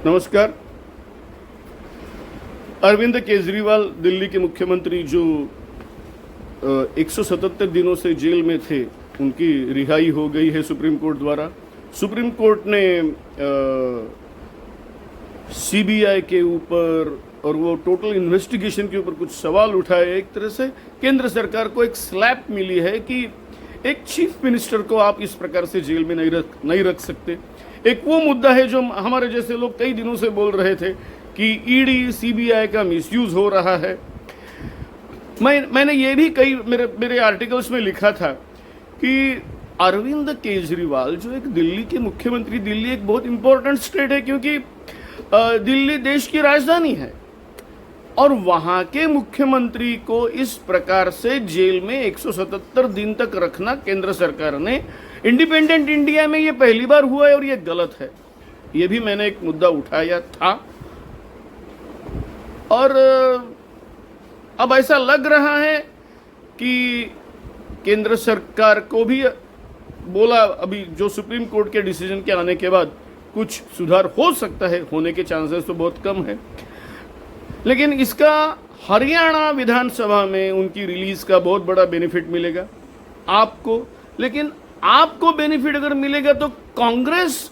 नमस्कार। अरविंद केजरीवाल दिल्ली के मुख्यमंत्री जो 177 दिनों से जेल में थे, उनकी रिहाई हो गई है सुप्रीम कोर्ट द्वारा। सुप्रीम कोर्ट ने सीबीआई के ऊपर और वो टोटल इन्वेस्टिगेशन के ऊपर कुछ सवाल उठाए। एक तरह से केंद्र सरकार को एक स्लैप मिली है कि एक चीफ मिनिस्टर को आप इस प्रकार से जेल में नहीं रख सकते। एक वो मुद्दा है जो हमारे जैसे लोग कई दिनों से बोल रहे थे कि ईडी सीबीआई का मिसयूज हो रहा है। मैंने ये भी कई मेरे आर्टिकल्स में लिखा था कि अरविंद केजरीवाल जो एक दिल्ली के मुख्यमंत्री, दिल्ली एक बहुत इंपॉर्टेंट स्टेट है क्योंकि दिल्ली देश की राजधानी है, और वहां के मुख्यमंत्री को इस प्रकार से जेल में 177 दिन तक रखना केंद्र सरकार ने, इंडिपेंडेंट इंडिया में ये पहली बार हुआ है और ये गलत है। ये भी मैंने एक मुद्दा उठाया था, और अब ऐसा लग रहा है कि केंद्र सरकार को भी बोला, अभी जो सुप्रीम कोर्ट के डिसीजन के आने के बाद कुछ सुधार हो सकता है, होने के चांसेस तो बहुत कम है, लेकिन इसका हरियाणा विधानसभा में उनकी रिलीज का बहुत बड़ा बेनिफिट मिलेगा आपको। लेकिन आपको बेनिफिट अगर मिलेगा तो कांग्रेस,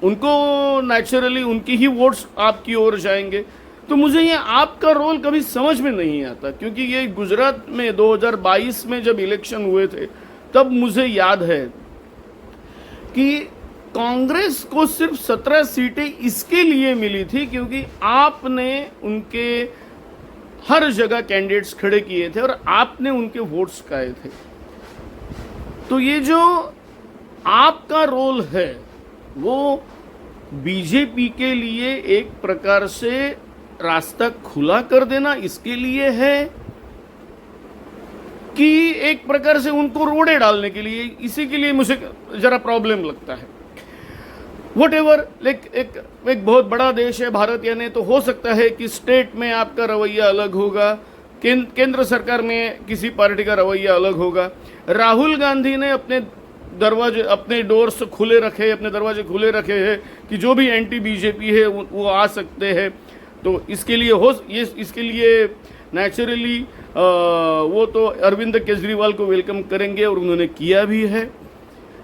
उनको नेचुरली उनकी ही वोट्स आपकी ओर जाएंगे। तो मुझे ये आपका रोल कभी समझ में नहीं आता, क्योंकि ये गुजरात में 2022 में जब इलेक्शन हुए थे तब मुझे याद है कि कांग्रेस को सिर्फ 17 सीटें इसके लिए मिली थी क्योंकि आपने उनके हर जगह कैंडिडेट्स खड़े किए थे और आपने उनके वोट्स खाए थे। तो ये जो आपका रोल है वो बीजेपी के लिए एक प्रकार से रास्ता खुला कर देना इसके लिए है कि एक प्रकार से उनको रोड़े डालने के लिए, इसी के लिए मुझे जरा प्रॉब्लम लगता है। Whatever, एक बहुत बड़ा देश है भारत, यानी तो हो सकता है कि स्टेट में आपका रवैया अलग होगा, केंद्र सरकार में किसी पार्टी का रवैया अलग होगा। राहुल गांधी ने अपने डोर्स खुले रखे, अपने दरवाजे खुले रखे हैं कि जो भी एंटी बीजेपी है वो आ सकते हैं। तो इसके लिए नेचुरली वो तो अरविंद केजरीवाल को वेलकम करेंगे और उन्होंने किया भी है।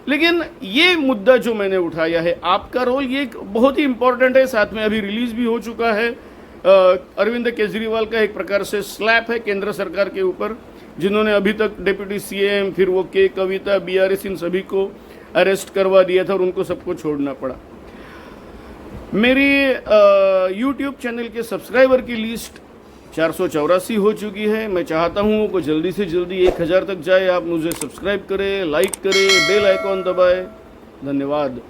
लेकिन ये मुद्दा जो मैंने उठाया है, आपका रोल ये बहुत ही इंपॉर्टेंट है, साथ में अभी रिलीज भी हो चुका है। अरविंद केजरीवाल का एक प्रकार से स्लैप है केंद्र सरकार के ऊपर, जिन्होंने अभी तक डिप्टी सीएम, फिर वो के कविता, बीआरएस, इन सभी को अरेस्ट करवा दिया था और उनको सबको छोड़ना पड़ा। मेरी यूट्यूब चैनल के सब्सक्राइबर की लिस्ट 484 हो चुकी है। मैं चाहता हूँ वो जल्दी से जल्दी 1000 तक जाए। आप मुझे सब्सक्राइब करें, लाइक करें, बेल आइकॉन दबाएं। धन्यवाद।